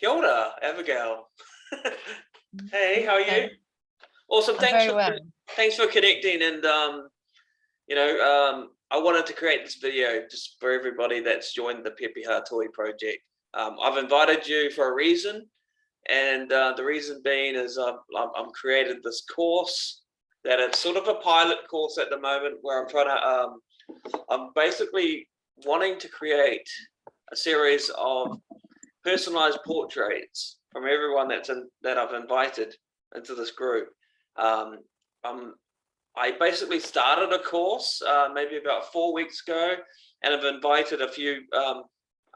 Kia ora, Abigail. Hey, how are you? Awesome. I'm very well. Thanks for connecting. And I wanted to create this video just for everybody that's joined the Pepeha Toi Project. I've invited you for a reason, and the reason being is I'm created this course that it's sort of a pilot course at the moment where I'm trying to I'm basically wanting to create a series of personalized portraits from everyone that I've invited into this group. I basically started a course maybe about 4 weeks ago, and I've invited a few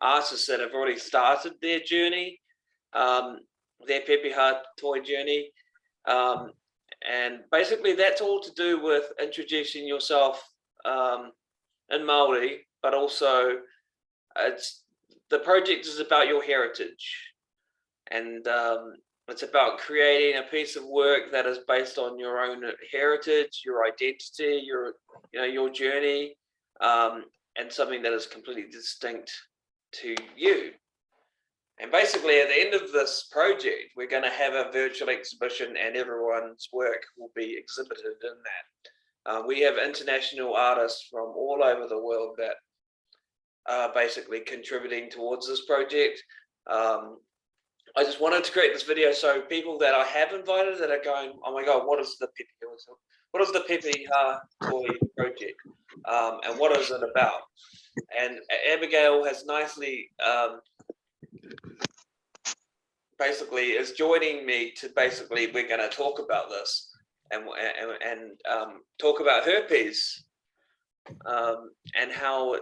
artists that have already started their journey, their Pepeha Toi journey. And basically that's all to do with introducing yourself in Māori, but also the project is about your heritage, and it's about creating a piece of work that is based on your own heritage, your identity, your journey, and something that is completely distinct to you. And basically at the end of this project, we're going to have a virtual exhibition and everyone's work will be exhibited in that. We have international artists from all over the world that are basically contributing towards this project. I just wanted to create this video so people that I have invited that are going, oh my God, what is the Pepeha Toi Project? And what is it about? And Abigail has nicely basically is joining me to we're going to talk about this and talk about her piece and how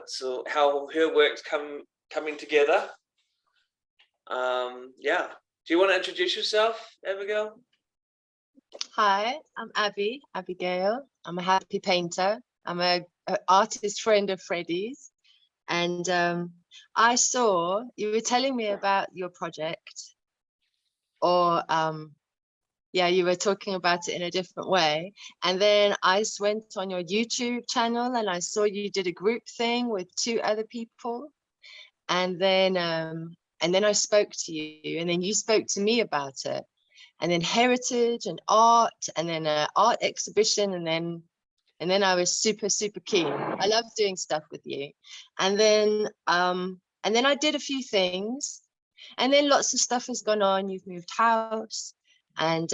her work's coming together. Yeah. Do you want to introduce yourself, Abigail? Hi, I'm Abigail. I'm a happy painter. I'm an artist friend of Freddy's. And I saw you were telling me about your project, or you were talking about it in a different way. And then I went on your YouTube channel and I saw you did a group thing with 2 other people. And then I spoke to you, and then you spoke to me about it, and then heritage and art, and then an art exhibition, and then I was super keen. I love doing stuff with you. And then I did a few things, and then lots of stuff has gone on. You've moved house, and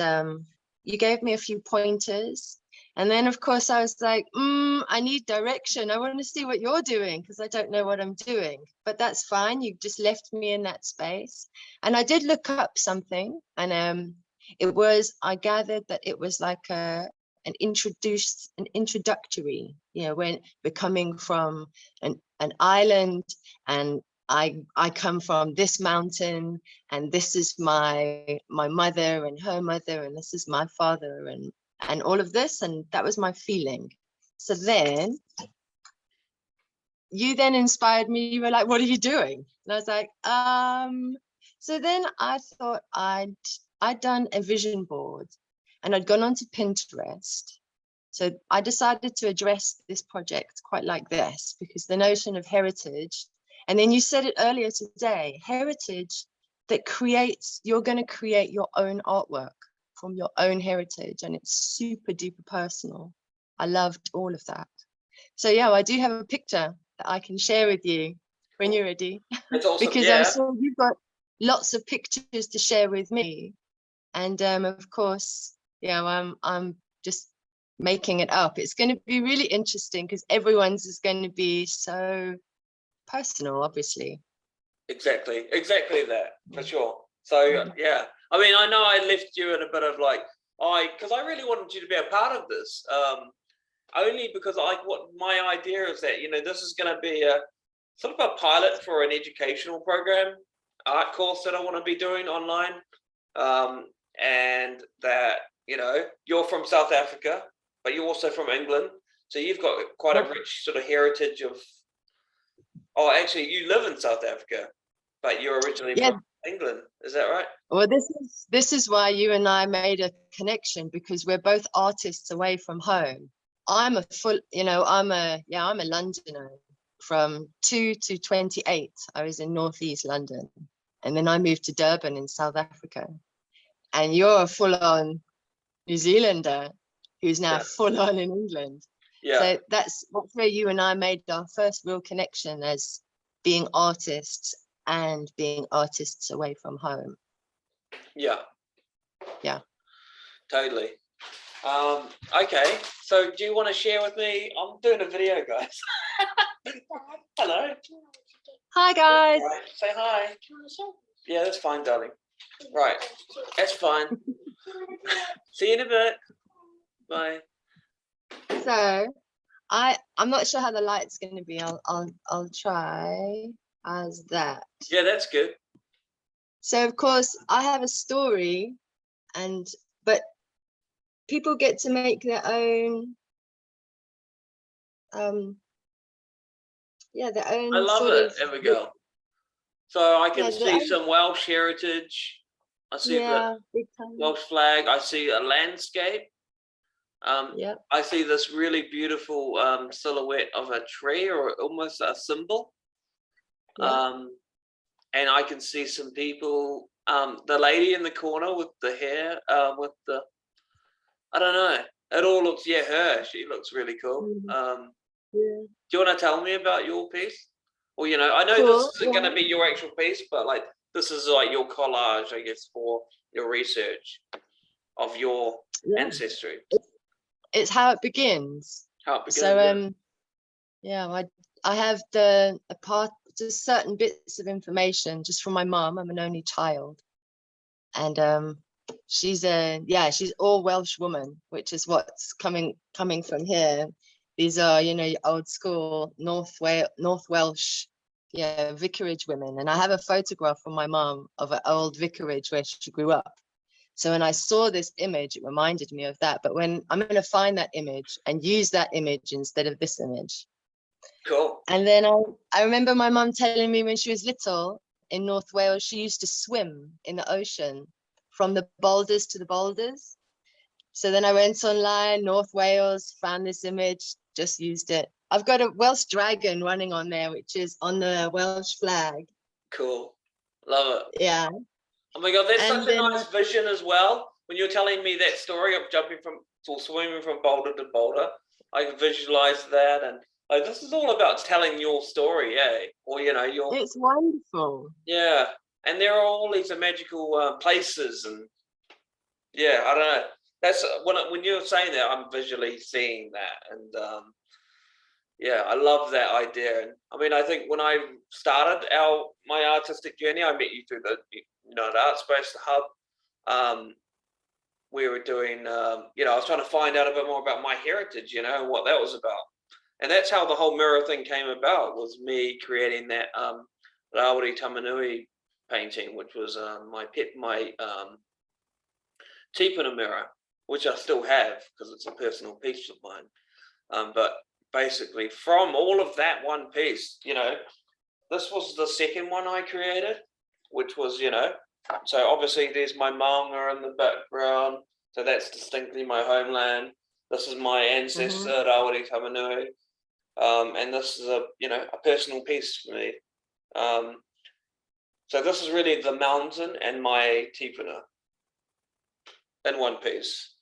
you gave me a few pointers. And then, of course, I was like, I need direction. I want to see what you're doing because I don't know what I'm doing. But that's fine. You just left me in that space. And I did look up something. And I gathered that it was like an introductory, when we're coming from an island, and I come from this mountain, and this is my mother and her mother, and this is my father, and all of this, and that was my feeling. So then you then inspired me. You were like, what are you doing? And I was like, so then I thought I'd done a vision board, and I'd gone onto Pinterest. So I decided to address this project quite like this, because the notion of heritage, and then you said it earlier today, heritage that you're going to create your own artwork from your own heritage, and it's super duper personal. I loved all of that. So yeah, I do have a picture that I can share with you when you're ready. It's awesome. Because yeah. I'm sure you've got lots of pictures to share with me, and of course, I'm just making it up. It's going to be really interesting because everyone's is going to be so personal, obviously. Exactly that, for sure. So yeah, I mean, I know I left you in a bit of like, because I really wanted you to be a part of this, only because what my idea is that, this is going to be a sort of a pilot for an educational program, art course that I want to be doing online, and that, you're from South Africa, but you're also from England, so you've got quite a rich sort of heritage of. Oh, actually, you live in South Africa, but you're originally from England. Is that right? Well, this is why you and I made a connection, because we're both artists away from home. I'm a Londoner from 2 to 28. I was in Northeast London, and then I moved to Durban in South Africa. And you're a full-on New Zealander who's now full-on in England. Yeah. So that's where you and I made our first real connection as being artists and being artists away from home. Yeah. Yeah. Totally. Okay, so do you want to share with me? I'm doing a video, guys. Hello. Hi, guys. Right, say hi. Yeah, that's fine, darling. Right, that's fine. See you in a bit. Bye. So I'm not sure how the light's going to be. I'll try as that. Yeah, that's good. So of course I have a story, but people get to make their own. Their own. I love sort it, of, Abigale. So I can their see own- some Welsh heritage. I see the big time. Welsh flag. I see a landscape. Yeah. I see this really beautiful silhouette of a tree or almost a symbol. Yeah. And I can see some people. The lady in the corner with the hair, with the, I don't know. It all looks, her. She looks really cool. Yeah. Do you want to tell me about your piece? Or, I know Cool. this isn't going to be your actual piece, but like this is like your collage, I guess, for your research of your ancestry. It's how it begins. How it begins. So I have just certain bits of information just from my mom. I'm an only child, and she's all Welsh woman, which is what's coming from here. These are your old school North Welsh vicarage women, and I have a photograph from my mom of an old vicarage where she grew up. So when I saw this image, it reminded me of that. But when I'm going to find that image and use that image instead of this image. Cool. And then I remember my mom telling me when she was little in North Wales, she used to swim in the ocean from the boulders to the boulders. So then I went online, North Wales, found this image, just used it. I've got a Welsh dragon running on there, which is on the Welsh flag. Cool. Love it. Yeah. Oh my God, that's And such a nice vision as well. When you're telling me that story of swimming from boulder to boulder, I can visualize that, and like this is all about telling your story, or your. It's wonderful. Yeah, and there are all these magical places, and I don't know. That's when you're saying that, I'm visually seeing that, and I love that idea. And I mean, I think when I started my artistic journey, I met you through the the Art Space, the Hub. We were doing, I was trying to find out a bit more about my heritage, and what that was about. And that's how the whole mirror thing came about, was me creating that Rawiri Tamanui painting, which was my tipuna mirror, which I still have because it's a personal piece of mine. But basically, from all of that one piece, this was the second one I created, which was, so obviously there's my maunga in the background, so that's distinctly my homeland. This is my ancestor, Rawiri Tamanui, and this is a personal piece for me. So this is really the mountain and my tipuna in one piece.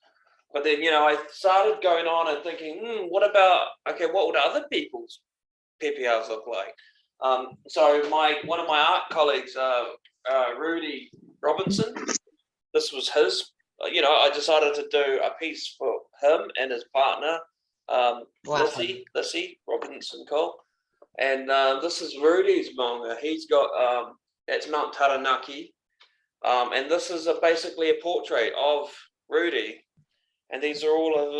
But then, I started going on and thinking, what would other people's pepehas look like? So one of my art colleagues, Rudy Robinson, this was his. I decided to do a piece for him and his partner, Lissy Robinson Cole. And this is Rudy's maunga. He's got, that's Mount Taranaki. And this is basically a portrait of Rudy. And these are all of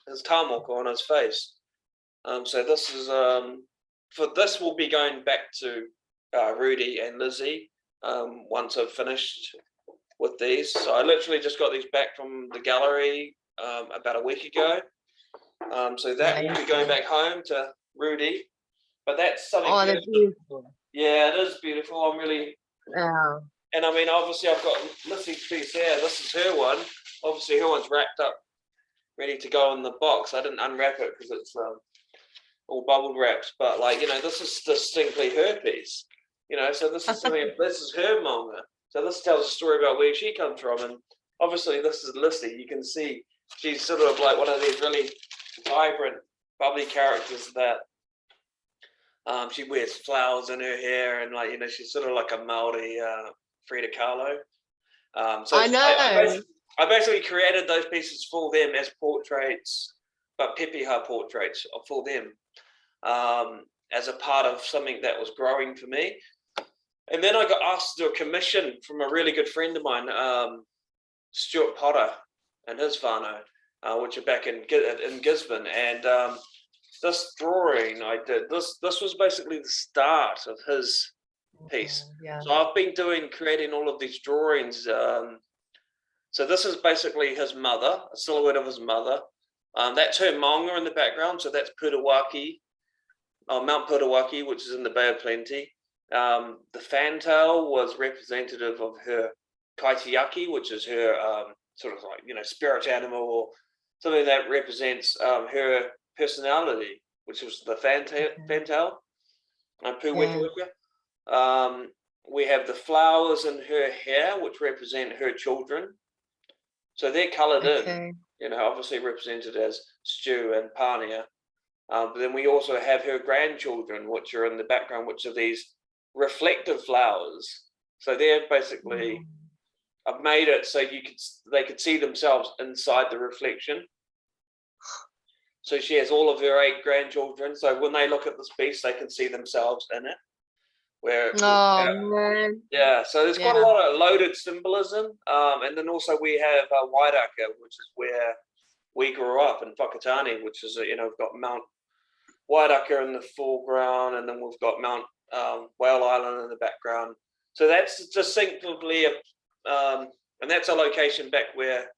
his tamoko on his face. So this is, for this we'll be going back to Rudy and Lizzie once I've finished with these. So I literally just got these back from the gallery about a week ago. So that will be going back home to Rudy. But that's something beautiful. Yeah, it is beautiful. I'm really. Yeah. And I mean, obviously, I've got Lissy's piece here. This is her one. Obviously, her one's wrapped up, ready to go in the box. I didn't unwrap it because it's all bubble wrapped. But this is distinctly her piece. you know, so this is something, this is her manga. So this tells a story about where she comes from. And obviously this is Lissy. You can see she's sort of like one of these really vibrant, bubbly characters that she wears flowers in her hair, and like, you know, she's sort of like a Maori Frida Kahlo. So I know. I basically created those pieces for them as portraits, but Pepeha portraits for them, as a part of something that was growing for me. And then I got asked to do a commission from a really good friend of mine, Stuart Potter and his whānau, which are back in Gisborne. And this drawing I did, this was basically the start of his piece. Yeah. So I've been creating all of these drawings. So this is basically his mother, a silhouette of his mother. That's her maunga in the background. So that's Putawaki, Mount Putawaki, which is in the Bay of Plenty. The fantail was representative of her kaitiaki, which is her sort of like, you know, spirit animal, or something that represents her personality, which was the fantail, Puweka. We have the flowers in her hair, which represent her children. So they're coloured in, you know, obviously represented as Stu and Pania. But then we also have her grandchildren, which are in the background, which are these reflective flowers. So they're basically, I've made it so they could see themselves inside the reflection. So she has all of her 8 grandchildren. So when they look at this piece, they can see themselves in it. Man. Yeah, so there's quite a lot of loaded symbolism. And then also we have Wairaka, which is where we grew up in Whakatane, which is, you know, we've got Mount Wairaka in the foreground, and then we've got Mount Whale Island in the background. So that's distinctively, and that's a location back where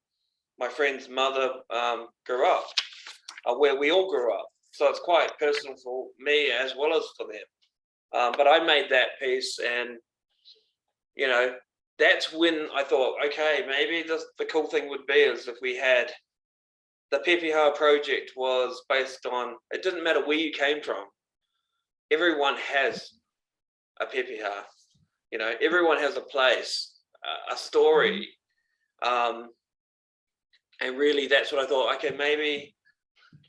my friend's mother grew up, where we all grew up. So it's quite personal for me as well as for them. But I made that piece, and, you know, that's when I thought, okay, maybe the cool thing would be is if we had the Pepeha Project was based on, it didn't matter where you came from. Everyone has a Pepeha, you know, everyone has a place, a story. And really that's what I thought, okay, maybe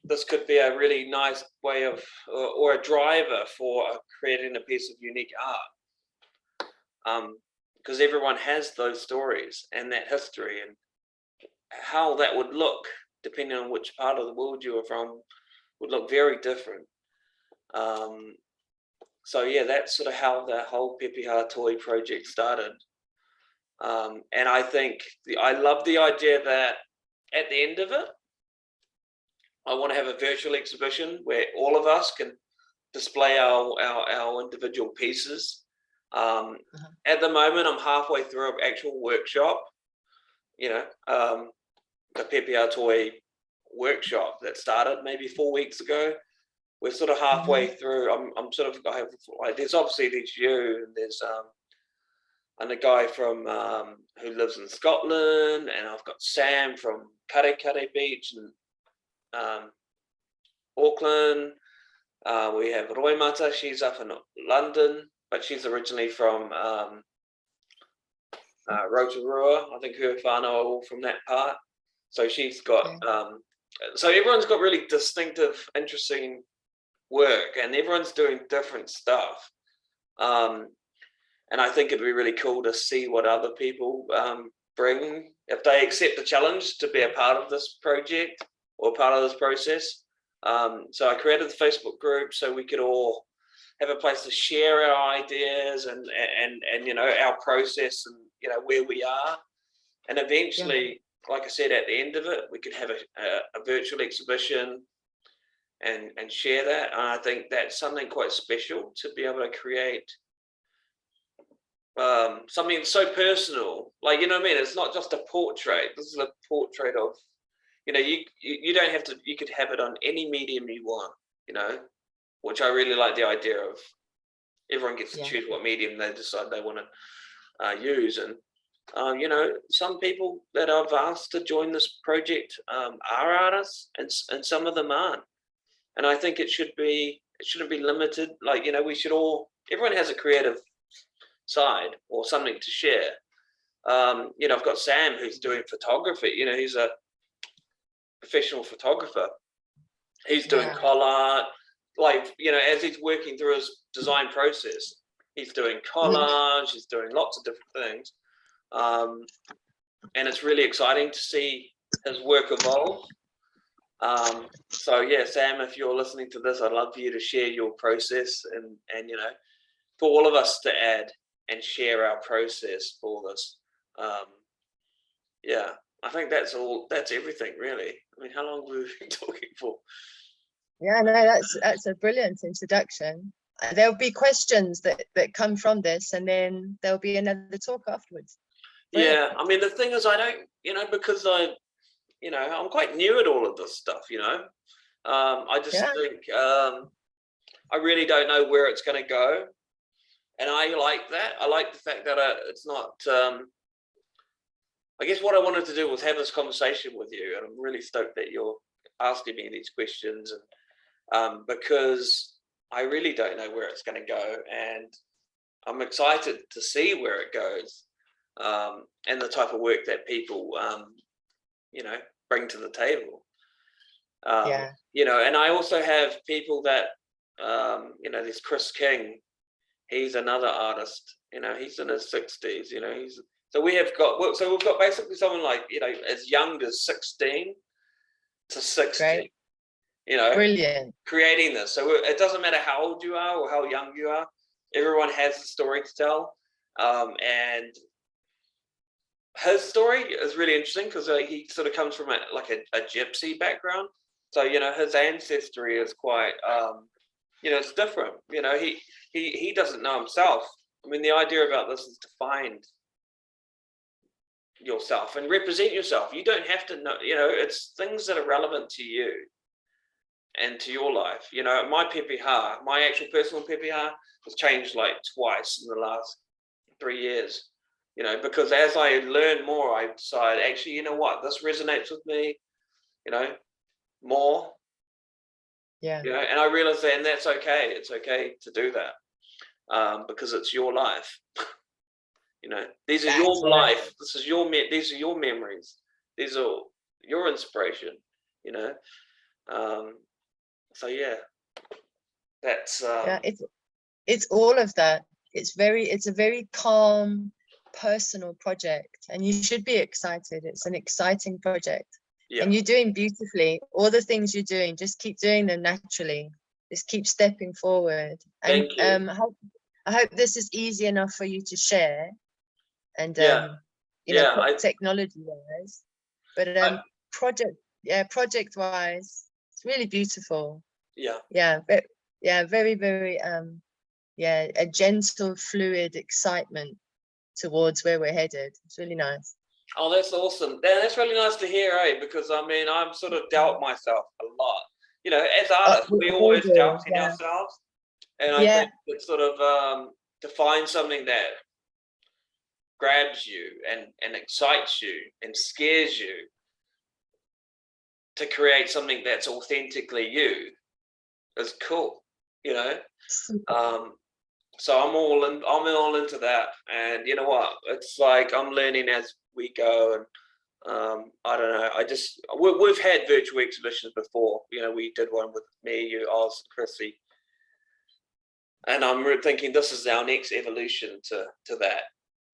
this could be a really nice way of, or a driver for creating a piece of unique art. Because everyone has those stories and that history, and how that would look, depending on which part of the world you are from, would look very different. So yeah, that's sort of how the whole Pepeha Toi project started. And I think I love the idea that at the end of it, I want to have a virtual exhibition where all of us can display our individual pieces. At the moment, I'm halfway through an actual workshop, you know, the Pepeha Toi workshop that started maybe 4 weeks ago. We're sort of halfway through. I'm sort of, there's obviously you, and there's and a guy from who lives in Scotland, and I've got Sam from Kare Beach and Auckland. We have Roimata, she's up in London, but she's originally from Rotorua. I think her whānau are all from that part. So she's got, so everyone's got really distinctive, interesting work, and everyone's doing different stuff. And I think it'd be really cool to see what other people bring, if they accept the challenge to be a part of this project or part of this process. So I created the Facebook group so we could all have a place to share our ideas and you know, our process, and, you know, where we are. And eventually, like I said, at the end of it, we could have a virtual exhibition and share that. And I think that's something quite special, to be able to create something so personal. Like, you know what I mean? It's not just a portrait. This is a portrait of, you know, you don't have to, you could have it on any medium you want, you know, which I really like the idea of. Everyone gets to choose what medium they decide they want to use. And, you know, some people that I've asked to join this project are artists, and some of them aren't. And I think it shouldn't be limited. Like, you know, we should all, everyone has a creative side or something to share. You know, I've got Sam who's doing photography. You know, he's a professional photographer. He's doing collage, like, you know, as he's working through his design process, he's doing collage, he's doing lots of different things. And it's really exciting to see his work evolve. So yeah, Sam, if you're listening to this, I'd love for you to share your process and you know, for all of us to add and share our process for this. Yeah, I think that's everything really. I mean, how long have we been talking for? Yeah, no, that's a brilliant introduction. There'll be questions that come from this, and then there'll be another talk afterwards. Brilliant. Yeah, I mean, the thing is, I don't, you know, because you know, I'm quite new at all of this stuff, you know. I just think I really don't know where it's going to go, and I like that. I like the fact that it's not. I guess what I wanted to do was have this conversation with you, and I'm really stoked that you're asking me these questions, and because I really don't know where it's going to go, and I'm excited to see where it goes, and the type of work that people, you know, bring to the table. You know, and I also have people that, you know, there's Chris King. He's another artist. You know, he's in his 60s. You know, we've got basically someone like, you know, as young as 16 to 60. Great. You know, brilliant, creating this. So it doesn't matter how old you are or how young you are. Everyone has a story to tell, and his story is really interesting because he sort of comes from a gypsy background. So, you know, his ancestry is quite, you know, it's different. You know, he doesn't know himself. I mean, the idea about this is to find yourself and represent yourself. You don't have to know, you know, it's things that are relevant to you and to your life. You know, my pepeha, my actual personal pepeha has changed like twice in the last 3 years. You know, because as I learn more, I decide, actually, you know what, this resonates with me, you know, more. Yeah. You know, and I realize that, and that's okay. It's okay to do that, because it's your life. You know, these are your life. This is these are your memories. These are your inspiration. You know, so yeah, that's yeah. It's all of that. It's a very calm, personal project, and you should be excited. It's an exciting project, and you're doing beautifully. All the things you're doing, just keep doing them naturally. Just keep stepping forward. And I hope this is easy enough for you to share. And you know, technology wise, but project wise, it's really beautiful. Very, very a gentle, fluid excitement towards where we're headed. It's really nice. Oh, that's awesome. That's really nice to hear, because I mean, I'm sort of doubt myself a lot. You know, as artists, we always doubting ourselves. And I think it's sort of to find something that grabs you and excites you and scares you, to create something that's authentically you is cool, you know. So I'm all into that, and you know what? It's like I'm learning as we go, and I don't know. We've had virtual exhibitions before. You know, we did one with me, you, Oz, Chrissy, and I'm thinking this is our next evolution to that.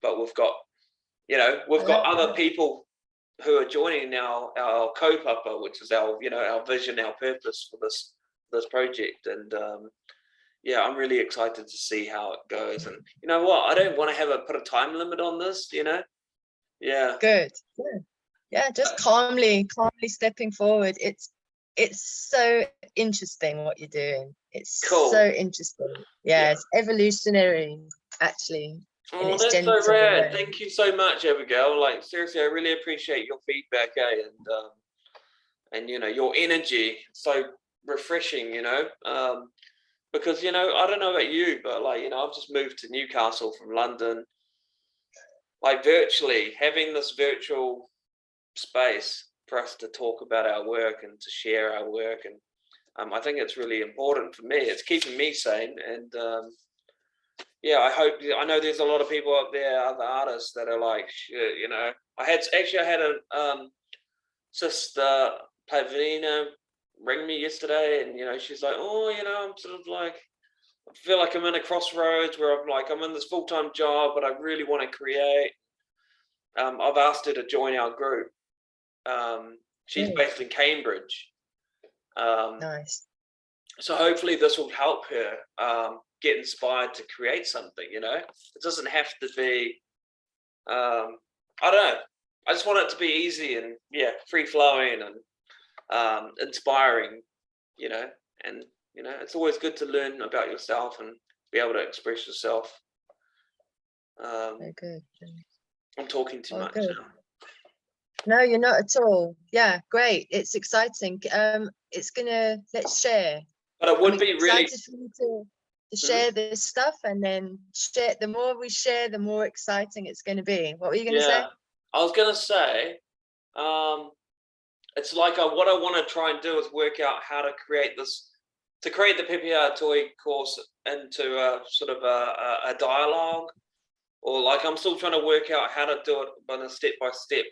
But we've got, you know, other people who are joining our Kapapa, which is our, you know, our vision, our purpose for this project, and I'm really excited to see how it goes. And you know what, I don't want to put a time limit on this, you know. Good. Yeah, just calmly stepping forward. It's so interesting what you're doing. It's cool. So interesting. It's evolutionary, actually. Oh, that's so rad. Thank you so much, Abigail. Like, seriously, I really appreciate your feedback, and you know, your energy. So refreshing, you know. Because, you know, I don't know about you, but like, you know, I've just moved to Newcastle from London. Like, virtually having this virtual space for us to talk about our work and to share our work, and I think it's really important for me. It's keeping me sane, and yeah, I know there's a lot of people out there, other artists that are like, shit, you know. I had a sister Pavina ring me yesterday, and you know, she's like, oh, you know, I'm sort of like, I feel like I'm in a crossroads where I'm in this full-time job, but I really want to create. I've asked her to join our group. She's based in Cambridge. Nice. So hopefully this will help her get inspired to create something, you know. It doesn't have to be, I don't know. I just want it to be easy and free flowing and inspiring, you know. And you know, it's always good to learn about yourself and be able to express yourself. Very good. I'm talking too much good. now. No, you're not at all. Yeah, great. It's exciting. Let's share. But it would be really excited for you to share this stuff, and then share. The more we share, the more exciting it's going to be. What were you going to say? I was going to say, it's like what I want to try and do is work out how to create the Pepeha Toi course into a sort of a dialogue, or like I'm still trying to work out how to do it on a step by step.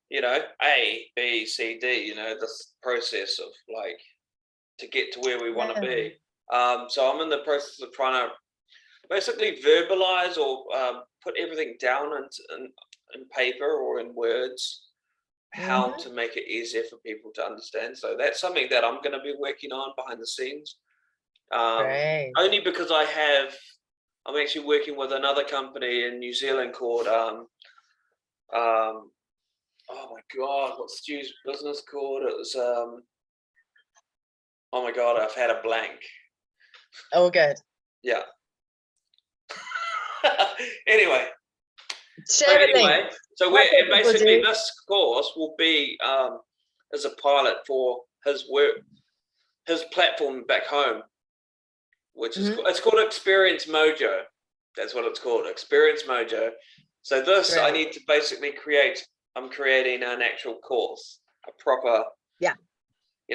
You know, A, B, C, D. You know, this process of like to get to where we want to be. So I'm in the process of trying to basically verbalize or put everything down in paper or in words, how to make it easier for people to understand. So that's something that I'm going to be working on behind the scenes. Only because I'm actually working with another company in New Zealand called oh my god, what's Stu's business called? It was oh my god, I've had a blank. Oh, good. Yeah. Anyway. Share a link. So basically this course will be as a pilot for his work, his platform back home, which is it's called Experience Mojo. That's what it's called, Experience Mojo. So this I need to basically I'm creating an actual course, a proper, you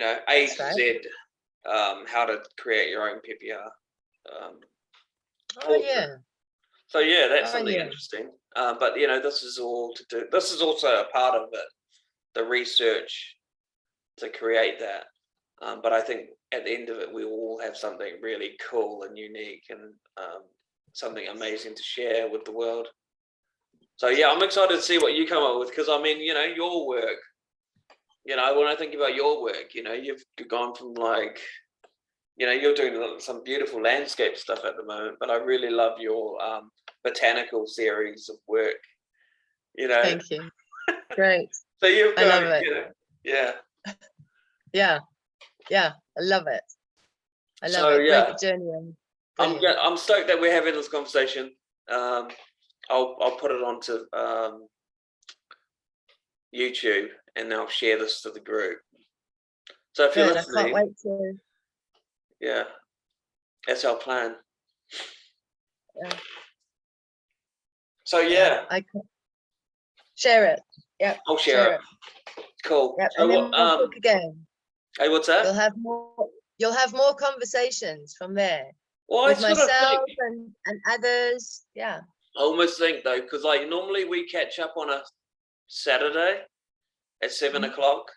know, A to Z, how to create your own Pepeha. So yeah, that's something interesting. But you know, this is also a part of it, the research to create that. But I think at the end of it, we all have something really cool and unique and something amazing to share with the world. So yeah, I'm excited to see what you come up with, because I mean, you know, your work, you know, when I think about your work, you know, you've gone from like, you know, you're doing some beautiful landscape stuff at the moment, but I really love your botanical series of work, you know. Thank you. Great. So you've got, I love it. you know, yeah. Yeah, I love it. I love it. Yeah. Great journey. I'm stoked that we're having this conversation. I'll put it onto YouTube, and I'll share this to the group. So if you're listening, I can't wait to. Yeah, that's our plan. Yeah. So yeah, I can share it. Yeah, I'll share it. Cool. Yep. So and then we'll talk again. Hey, what's that? You'll have more conversations from there. Well, with myself and others. Yeah. I almost think though, because like normally we catch up on a Saturday at 7 o'clock.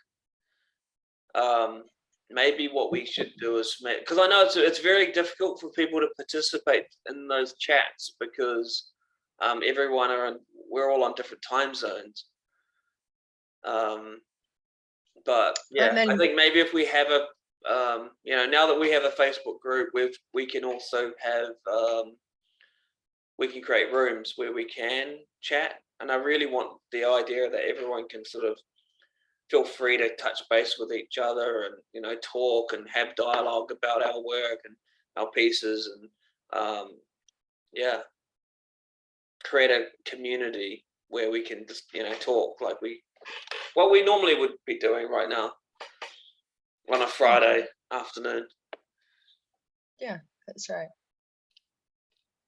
Maybe what we should do is, because I know it's very difficult for people to participate in those chats, because we're all on different time zones. But yeah, I think maybe if we have you know, now that we have a Facebook group, we can also have we can create rooms where we can chat, and I really want the idea that everyone can sort of feel free to touch base with each other and, you know, talk and have dialogue about our work and our pieces, and create a community where we can just, you know, talk like what we normally would be doing right now on a Friday afternoon. Yeah, that's right.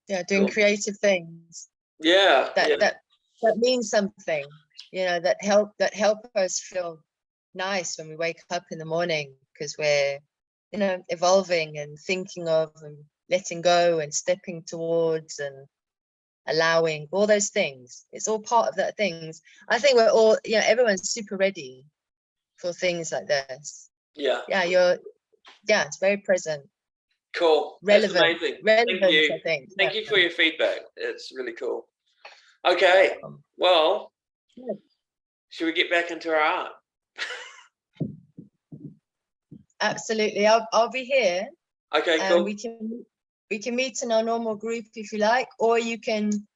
Yeah, doing creative things. Yeah, that means something, you know, that help us feel nice when we wake up in the morning, because we're, you know, evolving and thinking of and letting go and stepping towards and allowing, all those things. It's all part of that things. I think we're all, you know, everyone's super ready for things like this. Yeah. Yeah, it's very present. Cool. Relevant. That's amazing. Relevant, Thank you. I think. Thank you for your feedback. It's really cool. Okay. Well, Good. should we get back into our art? Absolutely. I'll be here. Okay, cool. We can meet in our normal group if you like, or you can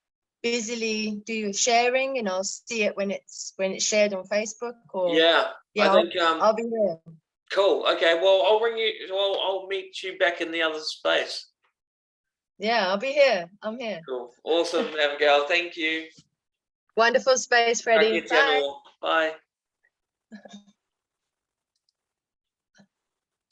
busily do your sharing and I'll see it when it's shared on Facebook, or Yeah, I think I'll be here. Cool. Okay, well I'll ring you. Well, I'll meet you back in the other space. Yeah, I'll be here. I'm here. Cool. Awesome, Abigail. Thank you. Wonderful space, Freddy. Bye. Bye.